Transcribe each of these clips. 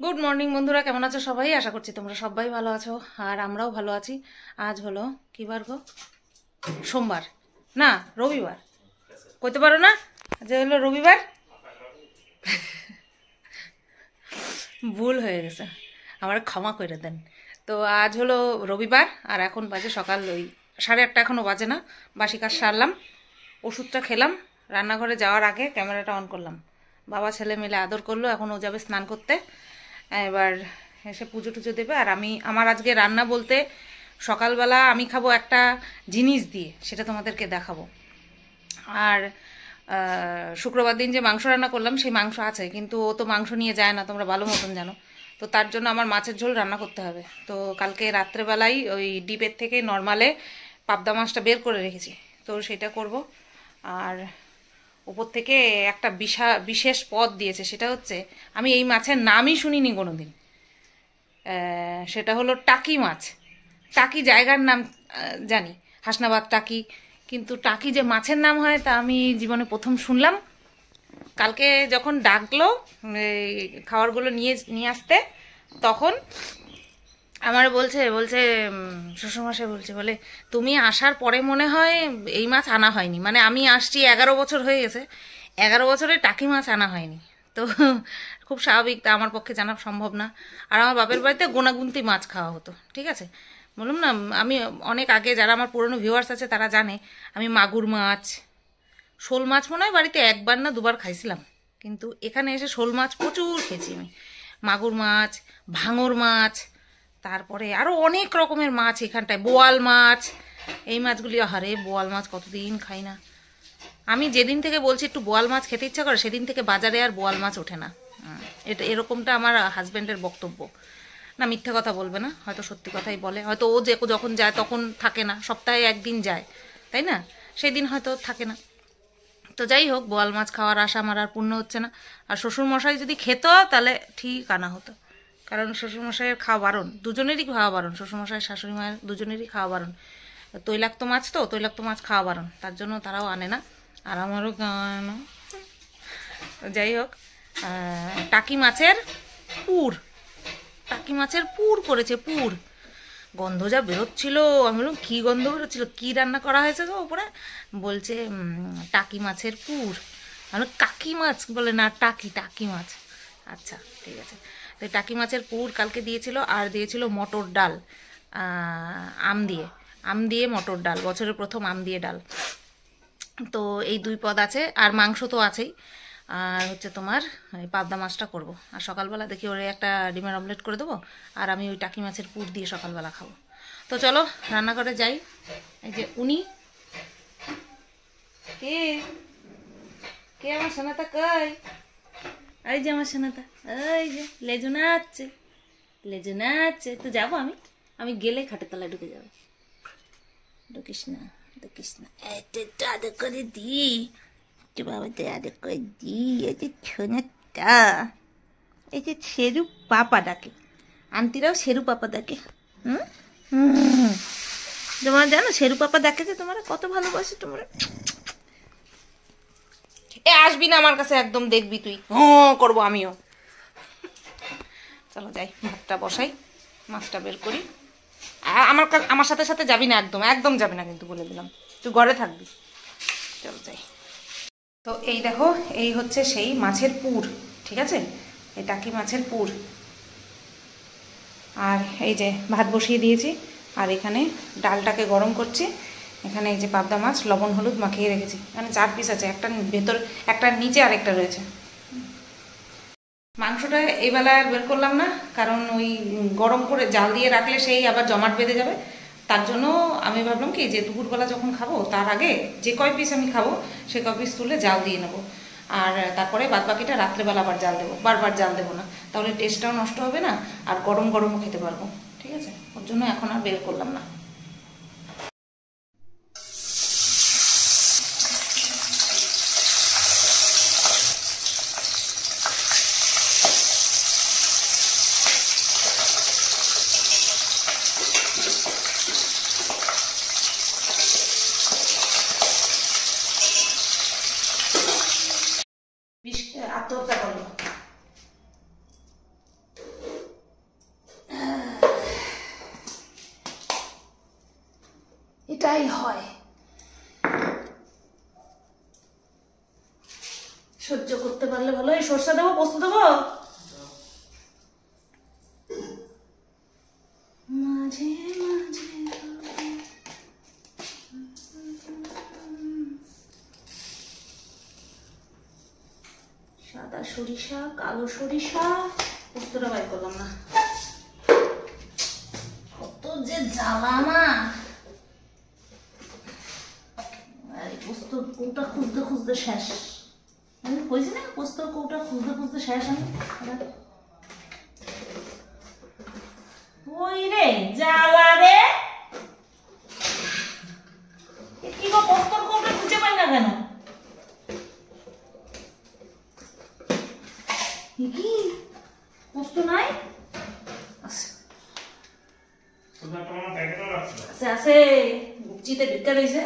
Good morning বন্ধুরা, কেমন আছো সবাই? আশা করছি তোমরা সবাই ভালো আছো আর আমরাও ভালো আছি। আজ হলো কি বার গো? সোমবার না, রবিবার। কইতে পারো না যে হলো রবিবার? ভুল হয়ে গেছে, আমার ক্ষমা করে দেন। তো আজ হলো রবিবার আর এখন বাজে সকাল ওই 8:30, এখনও বাজে না। বাসি কাজ সারলাম, ওষুধটা খেলাম, রান্নাঘরে যাওয়ার আগে ক্যামেরাটা অন করলাম। বাবা ছেলে মিলে আদর করলো, এখন ও যাবে স্নান করতে। এবার এসে পুজো টুজো দেবে। আর আমার আজকে রান্না বলতে সকালবেলা আমি খাবো একটা জিনিস দিয়ে, সেটা তোমাদেরকে দেখাবো। আর শুক্রবার দিন যে মাংস রান্না করলাম সেই মাংস আছে, কিন্তু ও তো মাংস নিয়ে যায় না, তোমরা ভালো মতন জানো। তো তার জন্য আমার মাছের ঝোল রান্না করতে হবে। তো কালকে রাত্রেবেলায় ওই ডিপের থেকে নর্মালে পাবদা মাছটা বের করে রেখেছি, তো সেটা করব। আর ওপর থেকে একটা বিশেষ পদ দিয়েছে, সেটা হচ্ছে আমি এই মাছের নামই শুনিনি কোনোদিন। সেটা হলো টাকি মাছ। টাকি জায়গার নাম জানি, হাসনাবাদ টাকি, কিন্তু টাকি যে মাছের নাম হয় তা আমি জীবনে প্রথম শুনলাম। কালকে যখন ডাকলো এই খাবারগুলো নিয়ে নিয়ে আসতে, তখন আমার বলছে বলছে শ্বশুরমশাই বলছে, বলে তুমি আসার পরে মনে হয় এই মাছ আনা হয়নি। মানে আমি আসছি 11 বছর হয়ে গেছে, 11 বছরে টাকি মাছ আনা হয়নি। তো খুব স্বাভাবিক, তা আমার পক্ষে জানা সম্ভব না। আর আমার বাপের বাড়িতে গোনাগুনতি মাছ খাওয়া হতো, ঠিক আছে। বললাম না, আমি অনেক আগে, যারা আমার পুরনো ভিউয়ার্স আছে তারা জানে, আমি মাগুর মাছ, শোল মাছ মনে হয় বাড়িতে একবার না দুবার খাইছিলাম, কিন্তু এখানে এসে শোল মাছ প্রচুর খেয়েছি আমি। মাগুর মাছ, ভাঙর মাছ, তারপরে আরও অনেক রকমের মাছ এখানটায়, বোয়াল মাছ। এই মাছগুলি, আহারে বোয়াল মাছ কতদিন খাই না। আমি যেদিন থেকে বলছি একটু বোয়াল মাছ খেতে ইচ্ছা করে, সেদিন থেকে বাজারে আর বোয়াল মাছ ওঠে না। এটা এরকমটা আমার হাজব্যান্ডের বক্তব্য। না, মিথ্যে কথা বলবে না, হয়তো সত্যি কথাই বলে। হয়তো ও যে যখন যায় তখন থাকে না, সপ্তাহে একদিন যায়, তাই না? সেই দিন হয়তো থাকে না। তো যাই হোক, বোয়াল মাছ খাওয়ার আশা আমার আর পূর্ণ হচ্ছে না। আর শ্বশুরমশাই যদি খেত তাহলে ঠিক আনা হতো, কারণ শ্বশুরমশাইয়ের খাওয়া বারণ, দুজনেরই খাওয়া বারণ, শ্বশুরমশাই শাশুড়ি মায়ের দুজনেরই খাওয়া বারণ। তৈলাক্ত মাছ, তো তৈলাক্ত মাছ খাওয়া বারণ, তার জন্য তারাও আনে না, আর আমারও খাওয়া হয় না। তো যাই হোক, টাকি মাছের পুর, টাকি মাছের পুর করেছে, পুর। গন্ধ যা বেরোচ্ছিল, আমি বললাম কী গন্ধ বেরোচ্ছিল, কী রান্না করা হয়েছে গো ওপরে? বলছে টাকি মাছের পুর। আমি কাকি মাছ বলে, না টাকি, টাকি মাছ। আচ্ছা ঠিক আছে। তো টাকি মাছের পুর কালকে দিয়েছিল, আর দিয়েছিল মটর ডাল, আম দিয়ে, আম দিয়ে মটর ডাল, বছরের প্রথম আম দিয়ে ডাল। তো এই দুই পদ আছে, আর মাংস তো আছেই। আর হচ্ছে তোমার এই পাবদা মাছটা করব। আর সকালবেলা দেখি ওরে একটা ডিমের অমলেট করে দেবো, আর আমি ওই টাকি মাছের পুর দিয়ে সকালবেলা খাবো। তো চলো রান্নাঘরে যাই। এই যে উনি কে, কে আমার সোনাতা কই? এই যে আমার সোনাতা, এই যে লেজু নাচছে, লেজু নাচছে। তো যাবো আমি, আমি গেলে খাটের তলায় ঢুকে যাবো। ঢুকিস না, ঢুকিস না, একটু আদর করে দি, একটু বাবাতে আদর করে দি। এই যে সোনাতা, এই যে শেরু পাপা ডাকে, আন্টিরাও শেরু পাপা ডাকে। হুম হুম, তোমরা জানো শেরু পাপা ডাকে যে তোমরা কত ভালোবাসে তোমরা। এ আসবি না আমার কাছে একদম, দেখবি তুই করবো আমিও। চলো যাই, ভাতটা বসাই, মাছটা বের করি। আমার সাথে সাথে যাবি না, একদম একদম যাবি না কিন্তু, বলে দিলাম, তুই ঘরে থাকবি। চলো যাই। তো এই দেখো, এই হচ্ছে সেই মাছের পুর, ঠিক আছে, এই টাকি মাছের পুর। আর এই যে ভাত বসিয়ে দিয়েছি, আর এখানে ডালটাকে গরম করছি। এখানে এই যে পাবদা মাছ লবণ হলুদ মাখিয়ে রেখেছি, এখানে 4 পিস আছে, একটা ভেতর, একটা নিচে, আর একটা রয়েছে। মাংসটা এই বেলা আর বের করলাম না, কারণ ওই গরম করে জাল দিয়ে রাখলে সেই আবার জমাট বেঁধে যাবে। তার জন্য আমি ভাবলাম কি, যে দুপুরবেলা যখন খাবো তার আগে যে কয় পিস আমি খাবো সে কয় পিস তুলে জাল দিয়ে নেবো, আর তারপরে বাদ বাকিটা রাত্রেবেলা আবার জাল দেবো, বারবার জাল দেবো না, তাহলে টেস্টটাও নষ্ট হবে না, আর গরম গরমও খেতে পারবো, ঠিক আছে। ওর জন্য এখন আর বের করলাম না। আত্মহত্যা করলো, যেটাই হয় সহ্য করতে পারলে ভালো। এই সরষে দেবো, পোস্ত দেবো, মাঝে মাঝে সাদা সরিষা, কালো সরিষা, পোস্তটা বাইর করলাম না, কত যে জ্বালা না। পোস্তর কৌটা খুঁজতে খুঁজতে শেষ, আমি কইছি না পোস্তর কৌটা খুঁজতে খুঁজতে শেষ। আমি ওই রে জ্বালা রে, কি গো পোস্তর কৌটা খুঁজে পাই না কেন? কি পোস্ত নাই? আছে আছে, গুচিতে ঢুকে রয়েছে।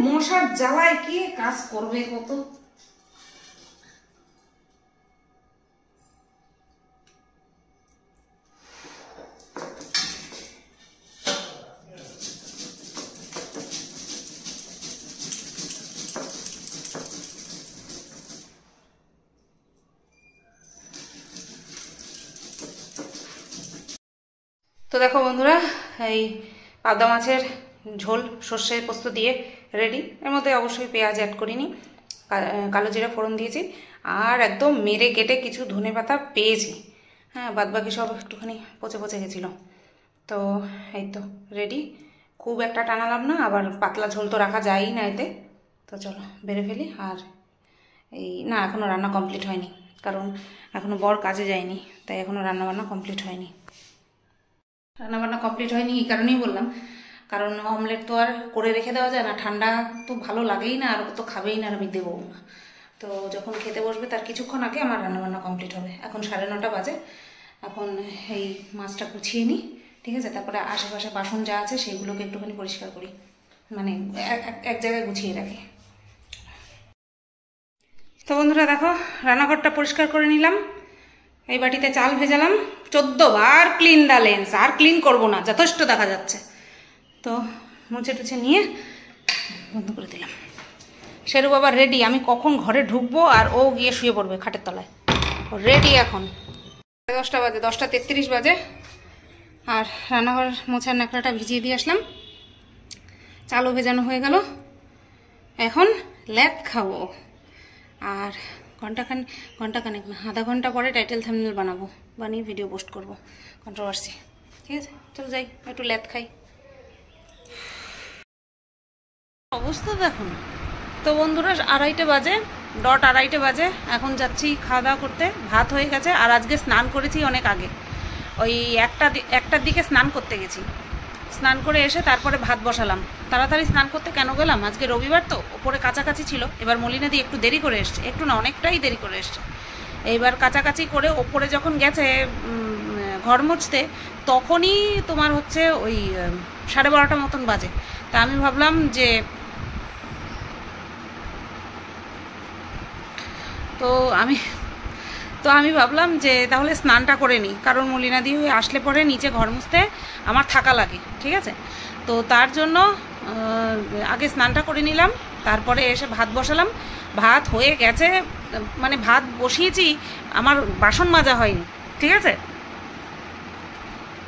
মশার জ্বালায় কে কাজ করবে কত। তো দেখো বন্ধুরা, এই পাবদা মাছের ঝোল সর্ষে পোস্ত দিয়ে রেডি। এর মধ্যে অবশ্যই পেঁয়াজ অ্যাড করিনি, কালো জিরা ফোড়ন দিয়েছি, আর একদম মেরে কেটে কিছু ধনে পাতা পেয়েছি। হ্যাঁ, বাদবাকি সব একটুখানি পচে পচে গেছিলো। তো এই তো রেডি। খুব একটা টানালাম না, আবার পাতলা ঝোল তো রাখা যায়ই না এতে। তো চলো বেড়ে ফেলি। আর এই না, এখনও রান্না কমপ্লিট হয়নি, কারণ এখনও বর কাজে যায়নি, তাই এখনও রান্নাবান্না কমপ্লিট হয়নি। রান্নাবান্না কমপ্লিট হয়নি এই কারণেই বললাম, কারণ অমলেট তো আর করে রেখে দেওয়া যায় না, ঠান্ডা তো ভালো লাগেই না, আর তো খাবেই না, আর আমি দেবও না। তো যখন খেতে বসবে তার কিছুক্ষণ আগে আমার রান্নাবান্না কমপ্লিট হবে। এখন 9:30 বাজে। এখন এই মাছটা গুছিয়ে নিই, ঠিক আছে? তারপরে আশেপাশে বাসন যা আছে সেগুলোকে একটুখানি পরিষ্কার করি, মানে এক জায়গায় গুছিয়ে রাখি। তো বন্ধুরা দেখো, রান্নাঘরটা পরিষ্কার করে নিলাম। এই বাটিতে চাল ভেজালাম, 14 বার ক্লিন দা লেন্স। আর ক্লিন করব না, যথেষ্ট দেখা যাচ্ছে। তো মুছে টুছে নিয়ে বন্ধ করে দিলাম। শেরু বাবা রেডি, আমি কখন ঘরে ঢুকবো আর ও গিয়ে শুয়ে পড়বে খাটের তলায়। ও রেডি এখন। 10টা বাজে, 10:33 বাজে। আর রান্নাঘর মোছার ন্যাকড়াটা ভিজিয়ে দিয়ে আসলাম, চালও ভেজানো হয়ে গেল। এখন ল্যাদ খাবো। আর ঘন্টাখানেক না, আধা ঘন্টা পরে টাইটেল থাম্বনেল বানাবো, বানিয়ে ভিডিও পোস্ট করব, কন্ট্রোভার্সি। ঠিক আছে, চলো যাই একটু ল্যাদ খাই। অবস্থা দেখো না। তো বন্ধুরা 2:30 বাজে, ডট 2:30 বাজে। এখন যাচ্ছি খাওয়া দাওয়া করতে। ভাত হয়ে গেছে, আর আজকে স্নান করেছি অনেক আগে, ওই 1টার দিকে স্নান করতে গেছি। স্নান করে এসে তারপরে ভাত বসালাম। তাড়াতাড়ি স্নান করতে কেন গেলাম, আজকে রবিবার তো, ওপরে কাছাকাছি ছিল। এবার মলিনাদি একটু দেরি করে এসছে, একটু না অনেকটাই দেরি করে এসছে। এইবার কাছাকাছি করে ওপরে যখন গেছে ঘর মুছতে, তখনই তোমার হচ্ছে ওই 12:30 মতন বাজে। তা আমি ভাবলাম যে আমি ভাবলাম যে তাহলে স্নানটা করে নিই, কারণ মলিনাদি হয়ে আসলে পরে নিচে ঘর মুছতে আমার থাকা লাগে, ঠিক আছে? তো তার জন্য আগে স্নানটা করে নিলাম, তারপরে এসে ভাত বসালাম। ভাত হয়ে গেছে, মানে ভাত বসিয়েছি, আমার বাসন মাজা হয়নি, ঠিক আছে?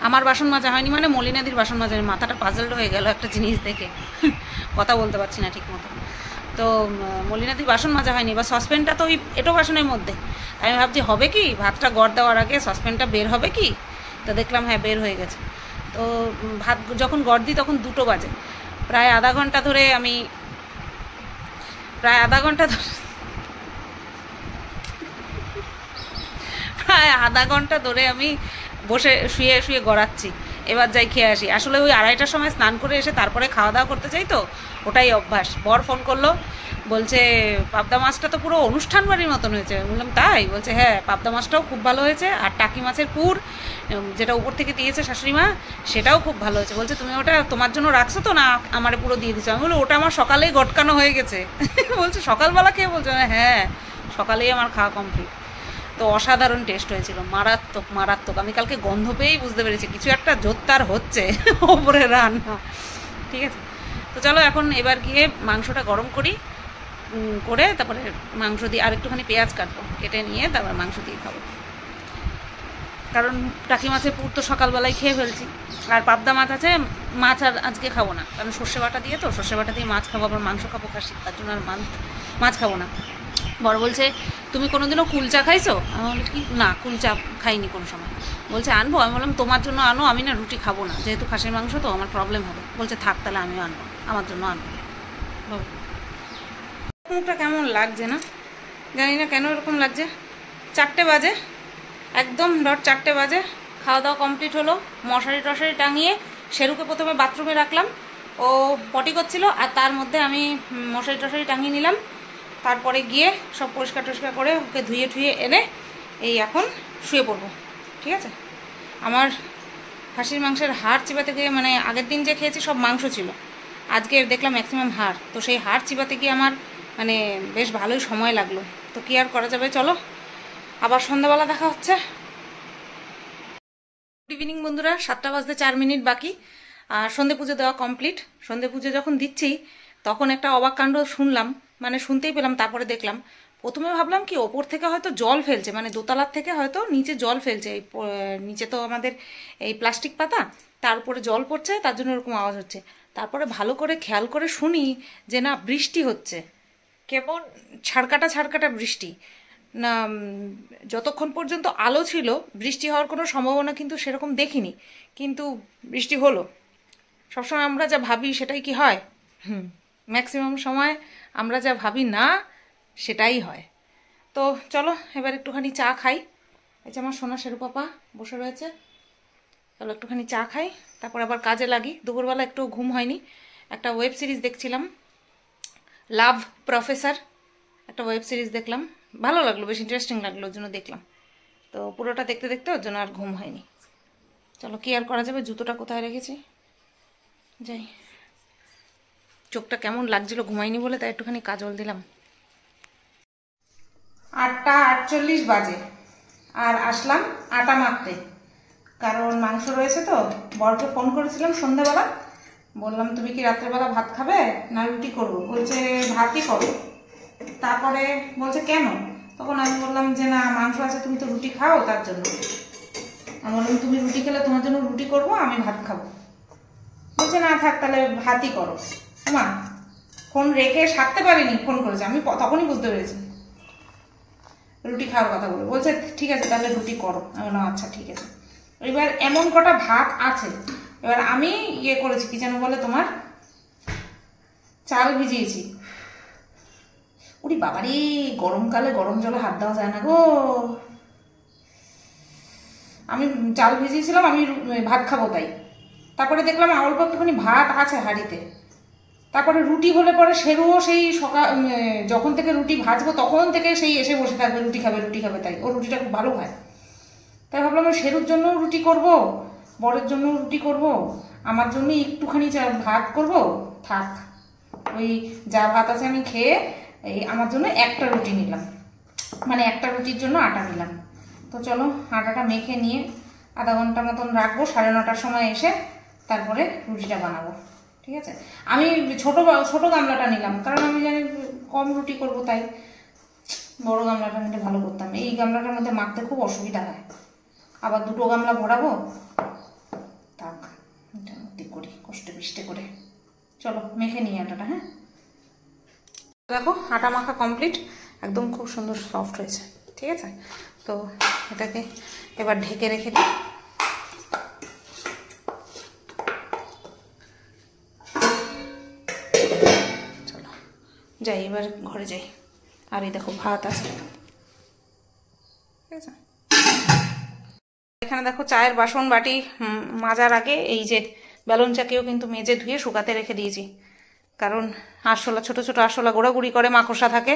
আমার বাসন মাজা হয়নি মানে মলিনাদির বাসন মাজা হয়নি। মাথাটা পাজলড হয়ে গেল একটা জিনিস দেখে, কথা বলতে পারছি না ঠিক মতো। তো মলিনাদির বাসন মাজা হয়নি, বা সসপ্যানটা তো ওই এঁটো বাসনের মধ্যে। আমি ভাবছি হবে কি, ভাতটা গড় দেওয়ার আগে সসপ্যানটা বের হবে কি, তো দেখলাম হ্যাঁ বের হয়ে গেছে। তো ভাত যখন গড় দিই তখন 2টো বাজে। প্রায় আধা ঘন্টা ধরে প্রায় আধা ঘন্টা ধরে আমি বসে শুয়ে শুয়ে গড়াচ্ছি। এবার যাই খেয়ে আসি। আসলে ওই 2:30টার সময় স্নান করে এসে তারপরে খাওয়া দাওয়া করতে চাই, তো ওটাই অভ্যাস। বর ফোন করলো, বলছে পাবদা মাছটা তো পুরো অনুষ্ঠান বাড়ির মতন হয়েছে। বললাম তাই? বলছে হ্যাঁ, পাবদা মাছটাও খুব ভালো হয়েছে, আর টাকি মাছের পুর যেটা উপর থেকে দিয়েছে শাশুড়ি মা, সেটাও খুব ভালো হয়েছে। বলছে তুমি ওটা তোমার জন্য রাখছো তো, না আমারে পুরো দিয়ে দিচ্ছ? আমি বলি ওটা আমার সকালেই গটকানো হয়ে গেছে। বলছে সকালবেলা খেয়ে? বলছে হ্যাঁ, সকালেই আমার খাওয়া কমপ্লিট। তো অসাধারণ টেস্ট হয়েছিল, মারাত্মক মারাত্মক। আমি কালকে গন্ধ পেয়েই বুঝতে পেরেছি কিছু একটা জোরদার হচ্ছে ওপরে রান্না। ঠিক আছে, তো চলো এখন এবার গিয়ে মাংসটা গরম করি, করে তারপরে মাংস দিয়ে আর একটুখানি পেঁয়াজ কাটবো, কেটে নিয়ে তারপর মাংস দিয়ে খাবো। কারণ টাকি মাছের পুর তো সকালবেলায় খেয়ে ফেলছি, আর পাবদা মাছ আছে, মাছ আর আজকে খাবো না, কারণ সর্ষে বাটা দিয়ে তো, সর্ষে বাটা দিয়ে মাছ খাবো, আবার মাংস খাবো খাসি, তার জন্য আর মাছ খাবো না। বড় বলছে তুমি কোনোদিনও কুলচা খাইছো? আমি বলি কি না, কুলচা খাইনি কোনো সময়। বলছে আনবো? আমি বললাম তোমার জন্য আনো, আমি না রুটি খাবো না, যেহেতু খাসির মাংস তো আমার প্রবলেম হবে। বলছে থাক তাহলে আমিও আনবো, আমার জন্য আনবো। মুখটা কেমন লাগছে না, জানি না কেন এরকম লাগছে। 4টে বাজে, একদম ডট 4টে বাজে। খাওয়া দাওয়া কমপ্লিট হলো, মশারি টশারি টাঙিয়ে শেরুকে প্রথমে বাথরুমে রাখলাম, ও পটি করছিল, আর তার মধ্যে আমি মশারি টশারি টাঙিয়ে নিলাম। তারপরে গিয়ে সব পরিষ্কার টরিষ্কার করে ওকে ধুয়ে ঠুয়ে এনে এই এখন শুয়ে পড়বো। ঠিক আছে, আমার খাসির মাংসের হাড় চিবাতে গিয়ে, মানে আগের দিন যে খেয়েছি সব মাংস ছিল, আজকে দেখলাম ম্যাক্সিমাম হাড়, তো সেই হাড় চিবাতে গিয়ে আমার মানে বেশ ভালোই সময় লাগলো। তো কি আর করা যাবে, চলো আবার সন্ধ্যাবেলা দেখা হচ্ছে। গুড ইভিনিং বন্ধুরা, 7টা বাজতে 4 মিনিট বাকি, আর সন্ধে পুজো দেওয়া কমপ্লিট। সন্ধে পুজো যখন দিচ্ছি তখন একটা অবাক কাণ্ড শুনলাম, মানে শুনতেই পেলাম। তারপরে দেখলাম, প্রথমে ভাবলাম কি ওপর থেকে হয়তো জল ফেলছে, মানে দোতলার থেকে হয়তো নিচে জল ফেলছে, এই নিচে তো আমাদের এই প্লাস্টিক পাতা, তার উপরে জল পড়ছে, তার জন্য এরকম আওয়াজ হচ্ছে। তারপরে ভালো করে খেয়াল করে শুনি যে না, বৃষ্টি হচ্ছে, কেমন ছাড়কাটা ছাড়কাটা বৃষ্টি। না, যতক্ষণ পর্যন্ত আলো ছিল বৃষ্টি হওয়ার কোনো সম্ভাবনা কিন্তু সেরকম দেখিনি, কিন্তু বৃষ্টি হলো। সবসময় আমরা যা ভাবি সেটাই কি হয়? ম্যাক্সিমাম সময় আমরা যা ভাবি না সেটাই হয়। তো চলো এবার একটুখানি চা খাই। এই যে আমার সোনা শেরু পাপা বসে রয়েছে, চলো একটুখানি চা খাই, তারপর আবার কাজে লাগি। দুপুরবেলা একটু ঘুম হয়নি, একটা ওয়েব সিরিজ দেখছিলাম, লাভ প্রফেসর, একটা ওয়েব সিরিজ দেখলাম, ভালো লাগলো, বেশ ইন্টারেস্টিং লাগলো, ওর জন্য দেখলাম। তো পুরোটা দেখতে দেখতে ওর জন্য আর ঘুম হয়নি। চলো কি আর করা যাবে, জুতোটা কোথায় রেখেছি, যাই। চোখটা কেমন লাগছিল ঘুমাইনি বলে, তাই একটুখানি কাজল দিলাম। 8টা 48 বাজে, আর আসলাম আটা মাখতে, কারণ মাংস রয়েছে তো। বরকে ফোন করেছিলাম সন্ধ্যাবেলা, বললাম তুমি কি রাত্রেবেলা ভাত খাবে না রুটি করবো? বলছে ভাতই করো। তারপরে বলছে কেন? তখন আমি বললাম যে না, মাংস আছে, তুমি তো রুটি খাও, তার জন্য। আমি বললাম তুমি রুটি খেলে তোমার জন্য রুটি করবো, আমি ভাত খাবো। বলছে না থাক তাহলে ভাতই করো। মা ফোন রেখে সারতে পারিনি, ফোন করেছে, আমি তখনই বুঝতে পেরেছি রুটি খাওয়ার কথা বলে। বলছে ঠিক আছে তাহলে রুটি করো। আমি বললাম আচ্ছা ঠিক আছে। এবার এমন কটা ভাত আছে, এবার আমি ইয়ে করেছি, কি যেন বলে তোমার, চাল ভিজিয়েছি। ওরে বাবারে, গরমকালে গরম জলে হাত দেওয়া যায় না গো। আমি চাল ভিজিয়েছিলাম, আমি ভাত খাবো তাই। তারপরে দেখলাম অল্প একটুখানি ভাত আছে হাঁড়িতে। তারপরে রুটি হলে পরে শেরুও সেই সকাল, যখন থেকে রুটি ভাজবো তখন থেকে সেই এসে বসে থাকবে, রুটি খাবে রুটি খাবে, তাই ও রুটিটা খুব ভালো খায়। তাই ভাবলাম শেরুর জন্যও রুটি করব, বরের জন্যও রুটি করব, আমার জন্য একটুখানি ভাত করব, থাক ওই যা ভাত আছে আমি খেয়ে এই আমার জন্য একটা রুটি নিলাম, মানে একটা রুটির জন্য আটা নিলাম। তো চলো আটাটা মেখে নিয়ে আধা ঘন্টা মতন রাখবো, 9:30টার সময় এসে তারপরে রুটিটা বানাবো। ঠিক আছে, আমি ছোট গামলাটা নিলাম, কারণ আমি জানি কম রুটি করব, তাই বড় গামলাটা নিতে ভালো করতাম। এই গামলাটার মধ্যে মাখতে খুব অসুবিধা হয়, আবার 2টো গামলা ভরাবো, থাক মোটামুটি করি কষ্টে বিষ্টে করে। চলো মেখে নিই আটাটা। হ্যাঁ দেখো আটা মাখা কমপ্লিট, একদম খুব সুন্দর সফট হয়েছে। ঠিক আছে, তো এটাকে এবার ঢেকে রেখে দিই। চলো যাই, এবার ঘরে যাই। আর এই দেখো ভাত আছে, ঠিক আছে। এখানে দেখো চায়ের বাসন বাটি মাজার আগে এই যে বেলুন চাকিও কিন্তু মেজে ধুয়ে শুকাতে রেখে দিয়েছি, কারণ আরশোলা, ছোট ছোট আরশোলা গোড়াগুড়ি করে, মাকড়সা থাকে,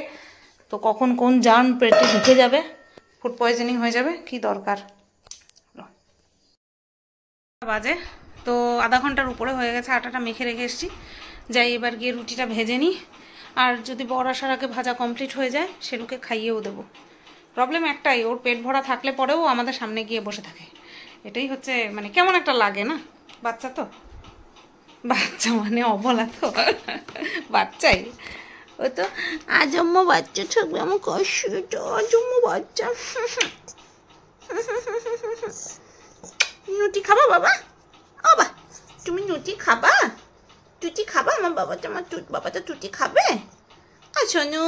তো কখন কোন জার্ম পেটে ঢুকে যাবে, ফুড পয়জনিং হয়ে যাবে, কি দরকার। বাজে তো আধা ঘন্টার উপরে হয়ে গেছে, আটাটা মেখে রেখে এসেছি। যাই এবার গিয়ে রুটিটা ভেজে নিই, আর যদি বর আসার আগে ভাজা কমপ্লিট হয়ে যায় সেনুকে খাইয়েও দেবো। প্রবলেম একটাই, ওর পেট ভরা থাকলে পরেও আমাদের সামনে গিয়ে বসে থাকে। এটাই হচ্ছে মানে কেমন একটা লাগে না, বাচ্চা তো, বাচ্চা মানে অবলা তো বাচ্চাই ও তো, আজম্ম বাচ্চা থাকবে আমার কষ্ট, আজম্ম বাচ্চা। নুটি খাবা বাবা? বাবা তুমি নুটি খাবা? তুটি খাবা? আমার বাবাটা, আমার বাবাটা তুটি খাবে? আর সোনু,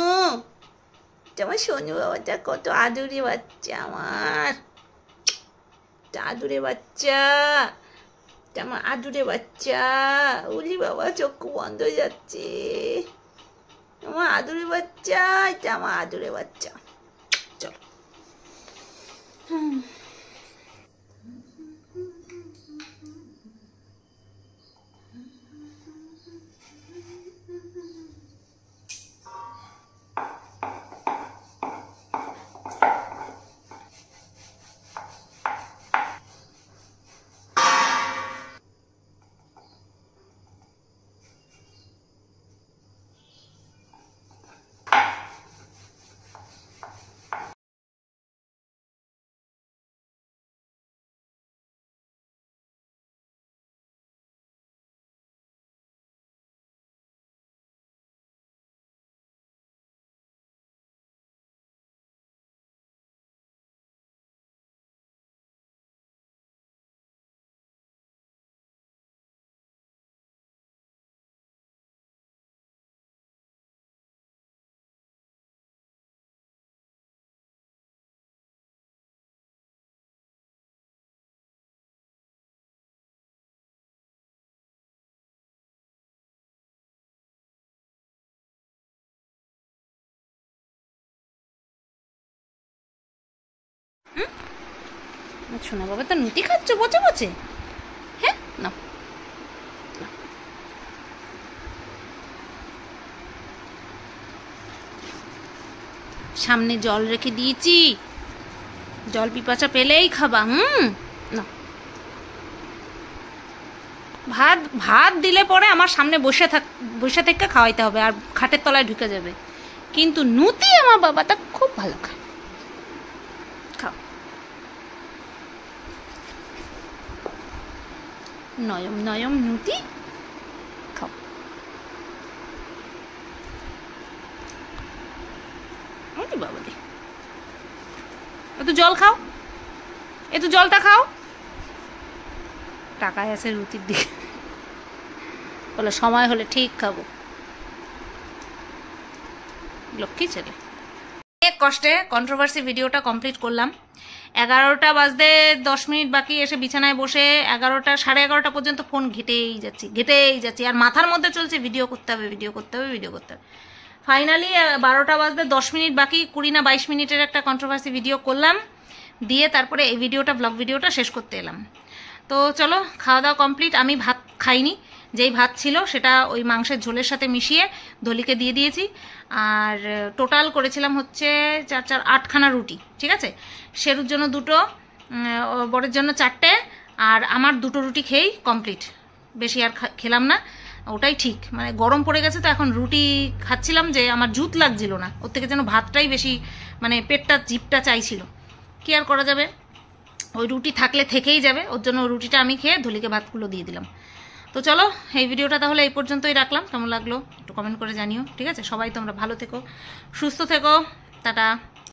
তোমার সোনু বাবাটা কত আদুরে বাচ্চা, আমার আদুরে বাচ্চা, আমার আদুরে বাচ্চা। উলি বাবা চক্ষু বন্ধ হয়ে যাচ্ছে, আমার আদুরে বাচ্চা, এটা আমার আদুরে বাচ্চা। চলো শোনা বাবা তো নুটি খাচ্ছ বচে বচে, হ্যাঁ না সামনে জল রেখে দিয়েছি, জল পিপাসা পেলেই খাবা। না ভাত, ভাত দিলে পরে আমার সামনে বসে থেকে খাওয়াইতে হবে, আর খাটের তলায় ঢুকে যাবে। কিন্তু নুতি আমার বাবাটা খুব ভালো খায়, খাও। নয়ম নয়ম নুতি খাও। বাবা দে, একটু জল খাও, একটু জলটা খাও। টাকায় আছে রুটির দিকে, বলো সময় হলে ঠিক খাবো। লক্ষ্মী ছেলে। অনেক কষ্টে কন্ট্রোভার্সি ভিডিওটা কমপ্লিট করলাম। 11টা বাজতে 10 মিনিট বাকি এসে বিছানায় বসে 11টা, 11:30 পর্যন্ত ফোন ঘেটেই যাচ্ছি, আর মাথার মধ্যে চলছে ভিডিও করতে হবে, ভিডিও করতে হবে, ভিডিও করতে হবে। ফাইনালি 12টা বাজতে 10 মিনিট বাকি, 20 না 22 মিনিটের একটা কন্ট্রোভার্সি ভিডিও করলাম, দিয়ে তারপরে এই ভিডিওটা, ব্লগ ভিডিওটা শেষ করতে এলাম। তো চলো, খাওয়া দাওয়া কমপ্লিট। আমি ভাত খাইনি, যেই ভাত ছিল সেটা ওই মাংসের ঝোলের সাথে মিশিয়ে ধলিকে দিয়ে দিয়েছি। আর টোটাল করেছিলাম হচ্ছে 8খানা রুটি, ঠিক আছে। শেরুর জন্য 2টো, বরের জন্য 4টে, আর আমার 2টো রুটি খেয়েই কমপ্লিট, বেশি আর খেলাম না। ওটাই ঠিক, মানে গরম পড়ে গেছে তো এখন রুটি খাচ্ছিলাম যে আমার জুত লাগছিল না, ওর থেকে যেন ভাতটাই বেশি, মানে পেটটা জিভটা চাইছিল। কি আর করা যাবে, ওই রুটি থাকলে থেকেই যাবে, ওর জন্য রুটিটা আমি খেয়ে ধলিকে ভাতগুলো দিয়ে দিলাম। তো চলো, এই ভিডিওটা তাহলে এই পর্যন্তই রাখলাম। কেমন লাগলো একটু কমেন্ট করে জানিও, ঠিক আছে। সবাই তোমরা ভালো থেকো, সুস্থ থেকো, টাটা।